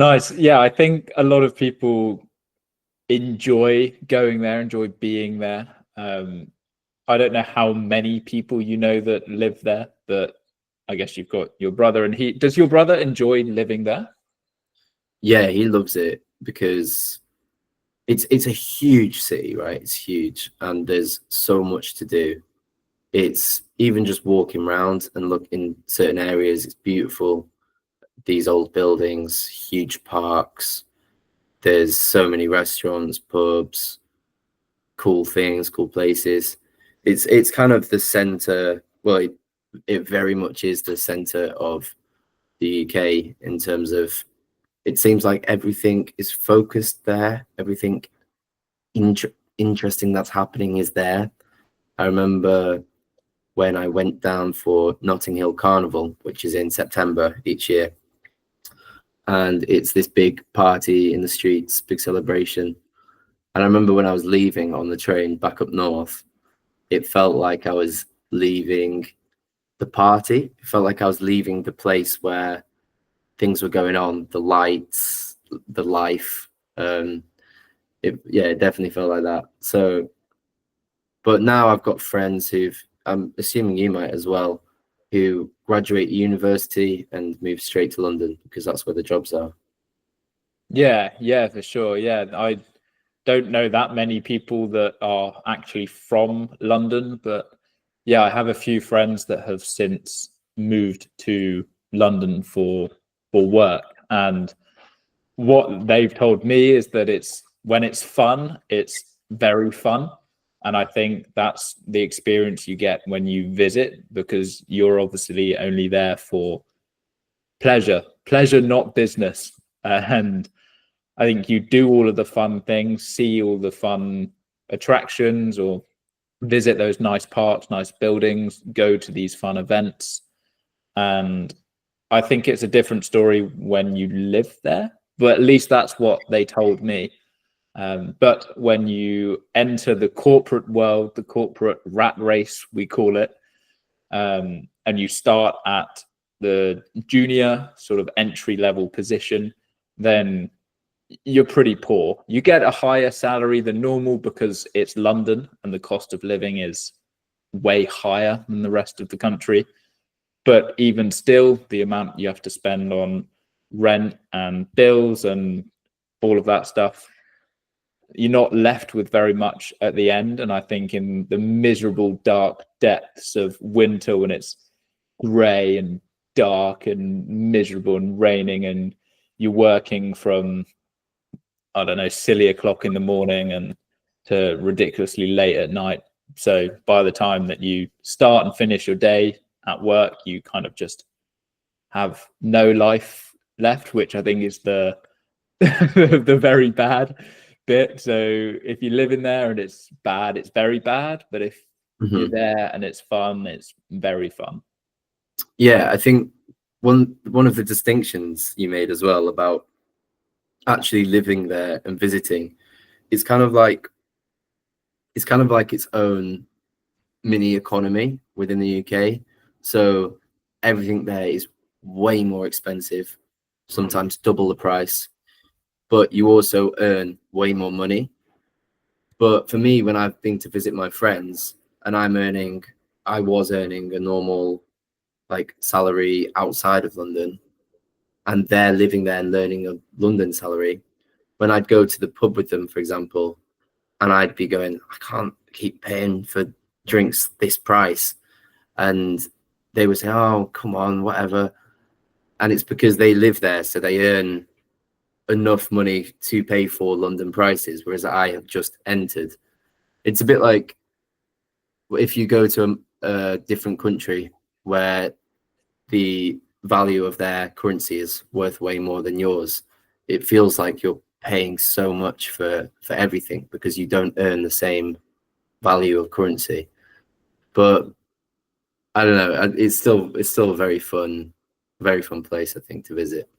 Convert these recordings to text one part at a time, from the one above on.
Nice. Yeah, I think a lot of people enjoy going there, enjoy being there. I don't know how many people you know that live there, but I guess you've got your brother, and he does your brother enjoy living there? Yeah, he loves it because it's a huge city, right? It's huge, and there's so much to do. It's even just walking around and look in certain areas, it's beautiful. These old buildings, huge parks. There's so many restaurants, pubs, cool things, cool places. It's kind of the center. Well, it very much is the center of the UK in terms of it seems like everything is focused there. Everything interesting that's happening is there. I remember when I went down for Notting Hill Carnival, which is in September each year. And it's this big party in the streets, big celebration. And I remember when I was leaving on the train back up north, it felt like I was leaving the party. It felt like I was leaving the place where things were going on, the lights, the life. It definitely felt like that. So, but now I've got friends I'm assuming you might as well, who graduate university and move straight to London because that's where the jobs are. Yeah, for sure. Yeah, I don't know that many people that are actually from London, but yeah, I have a few friends that have since moved to London for work, and what they've told me is that it's when it's fun, it's very fun. And I think that's the experience you get when you visit, because you're obviously only there for pleasure, not business. And I think you do all of the fun things, see all the fun attractions, or visit those nice parks, nice buildings, go to these fun events. And I think it's a different story when you live there, but at least that's what they told me. But when you enter the corporate world, the corporate rat race, we call it, and you start at the junior sort of entry level position, then you're pretty poor. You get a higher salary than normal because it's London and the cost of living is way higher than the rest of the country. But even still, the amount you have to spend on rent and bills and all of that stuff, you're not left with very much at the end. And I think in the miserable, dark depths of winter, when it's grey and dark and miserable and raining, and you're working from, I don't know, silly o'clock in the morning and to ridiculously late at night. So by the time that you start and finish your day at work, you kind of just have no life left, which I think is the the very bad bit. So if you live in there and it's bad, it's very bad. But if you're there and it's fun, it's very fun. Yeah, I think one of the distinctions you made as well about actually living there and visiting, it's kind of like its own mini economy within the UK. So everything there is way more expensive, sometimes double the price, but you also earn way more money. But for me, when I've been to visit my friends and I was earning a normal like salary outside of London, and they're living there and learning a London salary. When I'd go to the pub with them, for example, and I'd be going, I can't keep paying for drinks this price. And they would say, oh, come on, whatever. And it's because they live there, so they earn enough money to pay for London prices, whereas I have just entered. It's a bit like if you go to a different country where the value of their currency is worth way more than yours, it feels like you're paying so much for everything because you don't earn the same value of currency. But I don't know, it's still a very fun place, I think, to visit.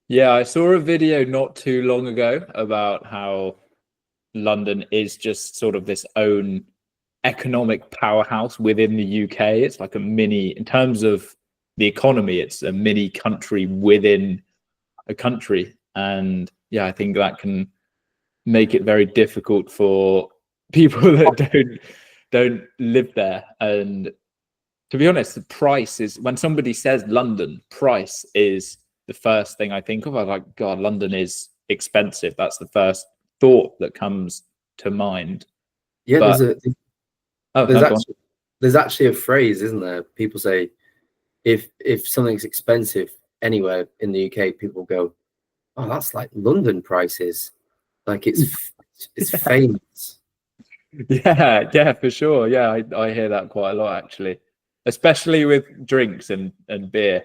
Yeah, I saw a video not too long ago about how London is just sort of this own economic powerhouse within the UK. It's like a mini, in terms of the economy, it's a mini country within a country. And yeah, I think that can make it very difficult for people that don't live there. And to be honest, the price is, when somebody says London, price is the first thing I think of. I'm like, God, London is expensive. That's the first thought that comes to mind. Yeah, But there's actually a phrase, isn't there? People say if something's expensive anywhere in the UK, people go, "Oh, that's like London prices." Like it's famous. Yeah, for sure. Yeah, I hear that quite a lot actually, especially with drinks and beer.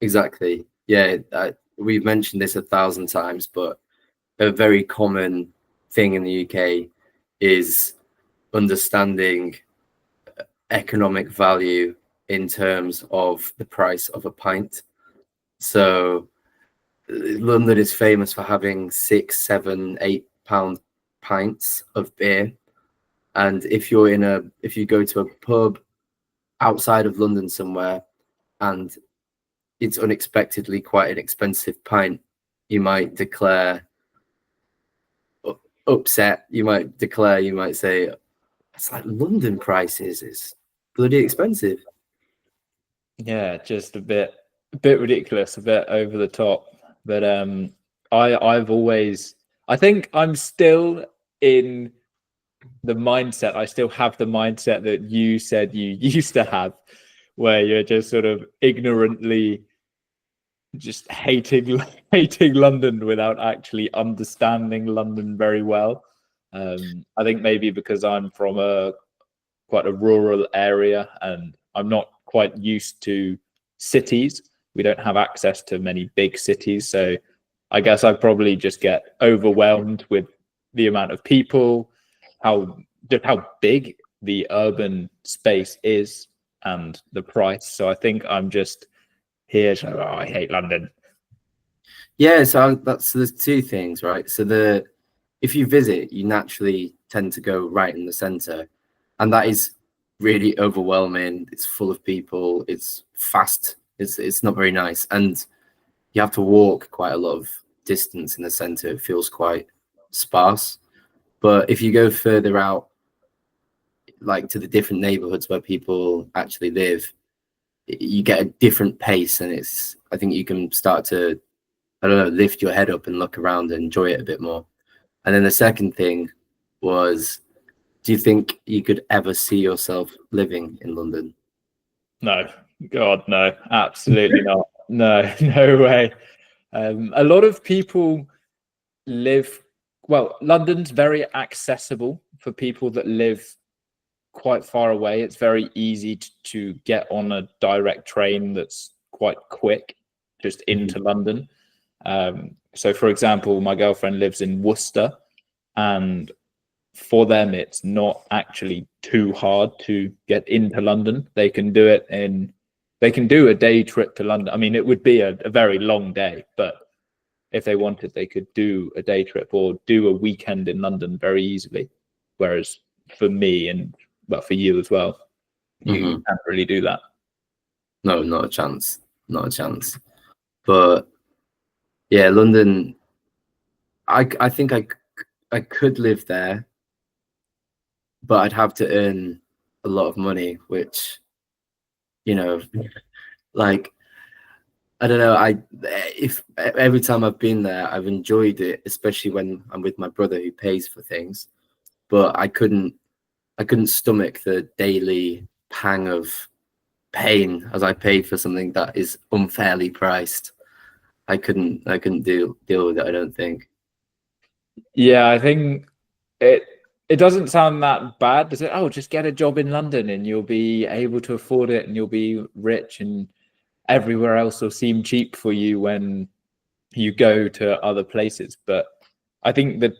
Exactly. Yeah, we've mentioned this 1,000 times, but a very common thing in the UK is understanding economic value in terms of the price of a pint. So London is famous for having 6, 7, 8 pound pints of beer. And if you go to a pub outside of London somewhere and it's unexpectedly quite an expensive pint, you might declare upset. You might say, it's like London prices is bloody expensive. Yeah, just a bit ridiculous, a bit over the top. But I think I'm still in the mindset. I still have the mindset that you said you used to have, where you're just sort of ignorantly just hating London without actually understanding London very well. I think maybe because I'm from quite a rural area and I'm not quite used to cities. We don't have access to many big cities, so I guess I probably just get overwhelmed with the amount of people, how big the urban space is, and the price. So I think I'm just here. So, I hate London. Yeah, so there's two things, right? So if you visit, you naturally tend to go right in the center, and that is really overwhelming. It's full of people. It's fast. It's not very nice, and you have to walk quite a lot of distance in the center. It feels quite sparse. But if you go further out, like to the different neighborhoods where people actually live, you get a different pace, and I think you can start to, I don't know, lift your head up and look around and enjoy it a bit more. And then the second thing was, do you think you could ever see yourself living in London? No, God, no, absolutely not. No, no way. A lot of people London's very accessible for people that live quite far away. It's very easy to get on a direct train that's quite quick just into London. So for example, my girlfriend lives in Worcester, and for them it's not actually too hard to get into London. They can do a day trip to London. I mean, it would be a very long day, but if they wanted, they could do a day trip or do a weekend in London very easily. Whereas for me, and for you as well, you can't really do that. No, not a chance. Not a chance. But yeah, London, I think I could live there, but I'd have to earn a lot of money, which, like, I don't know. If every time I've been there, I've enjoyed it, especially when I'm with my brother who pays for things. But I couldn't stomach the daily pang of pain as I paid for something that is unfairly priced. I couldn't deal with it, I don't think. Yeah, I think it doesn't sound that bad, does it? Oh, just get a job in London and you'll be able to afford it and you'll be rich and everywhere else will seem cheap for you when you go to other places. But I think that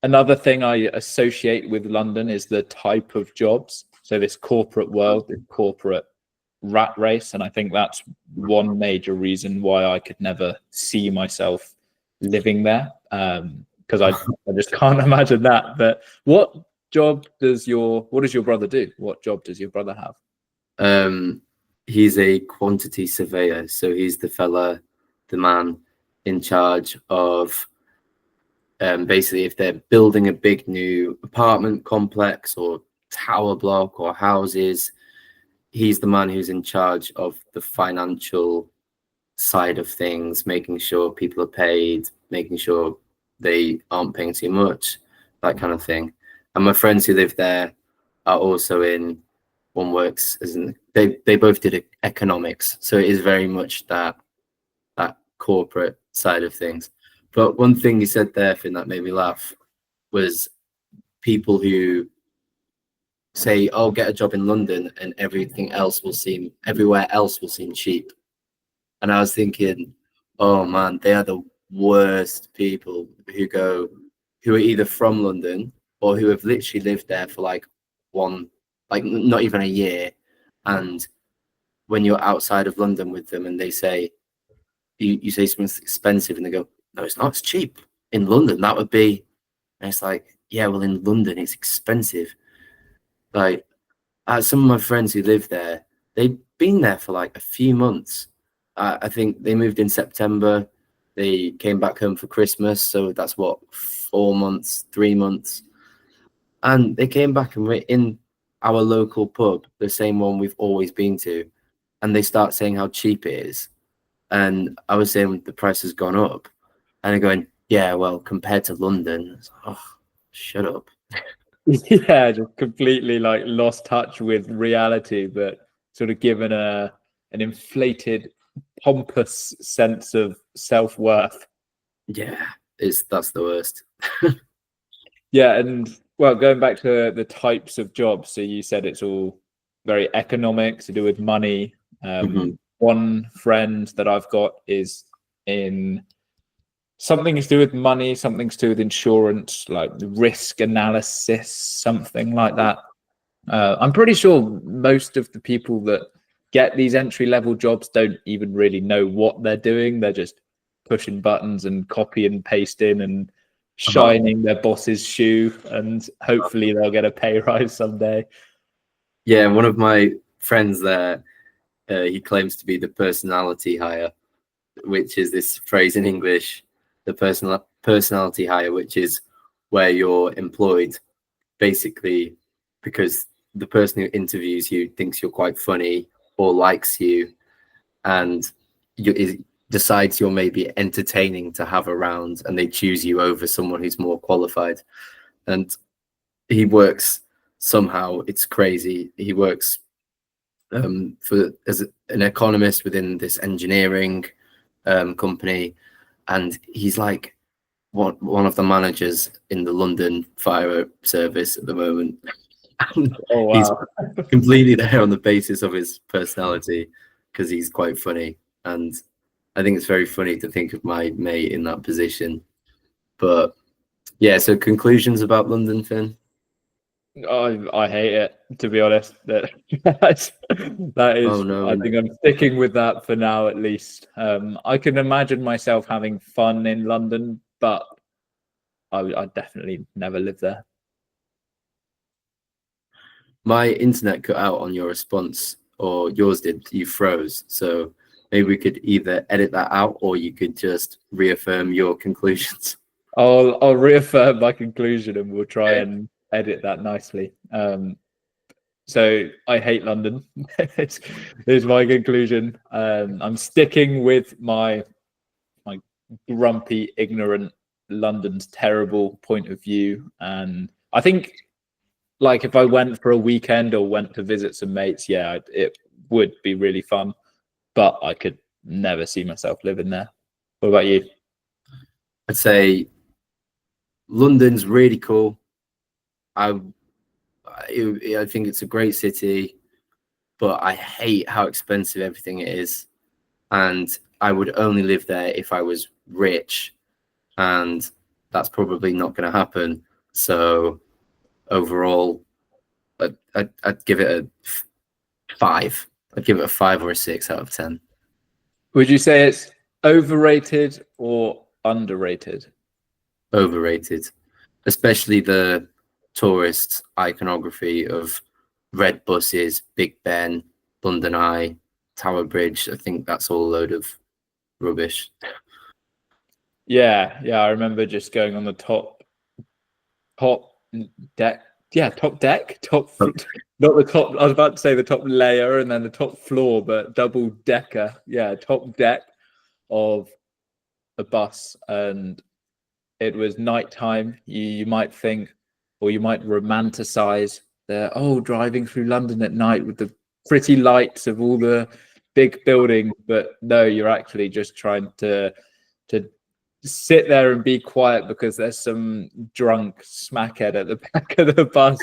another thing I associate with London is the type of jobs. So this corporate world, the corporate rat race. And I think that's one major reason why I could never see myself living there. Because I just can't imagine that. But what does your brother do? What job does your brother have? He's a quantity surveyor, so he's the man in charge of basically if they're building a big new apartment complex or tower block or houses, he's the man who's in charge of the financial side of things, making sure people are paid, making sure they aren't paying too much, that kind of thing. And my friends who live there are also in, one works as in, they both did economics, so it is very much that corporate side of things. But one thing you said there, Finn, that made me laugh was people who say, "Oh, get a job in London, and everywhere else will seem cheap." And I was thinking, oh man, they are the worst people who are either from London or who have literally lived there for like not even a year. And when you're outside of London with them and they say, you say something's expensive and they go, no, it's not, it's cheap. In London, that would be, and it's like, yeah, well, in London, it's expensive. Like, some of my friends who live there, they've been there for like a few months. I think they moved in September. They came back home for Christmas, so that's what, 4 months, 3 months. And they came back and we're in our local pub, the same one we've always been to, and they start saying how cheap it is. And I was saying the price has gone up, and they're going, yeah, well, compared to London. It's like, oh, shut up. Yeah, just completely like lost touch with reality, but sort of given an inflated, pompous sense of self-worth. Yeah, that's the worst. Yeah, and well, going back to the types of jobs, so you said it's all very economic, to do with money. One friend that I've got is in something to do with money, something to do with insurance, like risk analysis, something like that. I'm pretty sure most of the people that get these entry-level jobs don't even really know what they're doing. They're just pushing buttons and copy and pasting and shining their boss's shoe, and hopefully they'll get a pay rise someday. Yeah, one of my friends there, he claims to be the personality hire, which is this phrase in English, the personality hire, which is where you're employed basically because the person who interviews you thinks you're quite funny or likes you, and decides you're maybe entertaining to have around, and they choose you over someone who's more qualified. And he works somehow, it's crazy, he works as an economist within this engineering company, and he's like one of the managers in the London fire service at the moment. Oh wow. He's completely there on the basis of his personality because he's quite funny, and I think it's very funny to think of my mate in that position. But yeah, so conclusions about London, Finn? I hate it, to be honest. That is, Oh, no. I think I'm sticking with that for now, at least. I can imagine myself having fun in London, but I'd definitely never live there. My internet cut out on your response, or yours did, you froze. So maybe we could either edit that out or you could just reaffirm your conclusions. I'll reaffirm my conclusion and we'll try and edit that nicely. So I hate London. Is my conclusion. I'm sticking with my grumpy, ignorant, London's terrible point of view. And I think, like, if I went for a weekend or went to visit some mates, yeah, it would be really fun. But I could never see myself living there. What about you? I'd say London's really cool. I think it's a great city, but I hate how expensive everything is. And I would only live there if I was rich, and that's probably not going to happen. So overall, I'd give it a 5. I'd give it a 5 or a 6 out of 10. Would you say it's overrated or underrated? Overrated, especially the tourist iconography of red buses, Big Ben, London Eye, Tower Bridge. I think that's all a load of rubbish. Yeah, I remember just going on the top deck. Yeah, top deck, not the top. I was about to say the top layer and then the top floor, but double decker. Yeah, top deck of a bus, and it was nighttime. You might think, or you might romanticize driving through London at night with the pretty lights of all the big buildings, but no, you're actually just trying to sit there and be quiet because there's some drunk smackhead at the back of the bus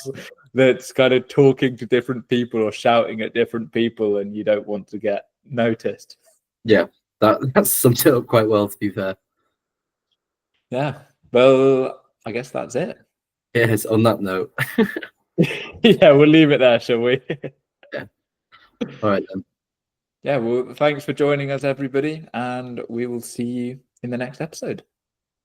that's kind of talking to different people or shouting at different people, and you don't want to get noticed. Yeah, that's summed it up quite well, to be fair. Yeah, well, I guess that's it. Yes, on that note. Yeah, we'll leave it there, shall we? Yeah. All right then. Yeah, well, thanks for joining us, everybody, and we will see you in the next episode.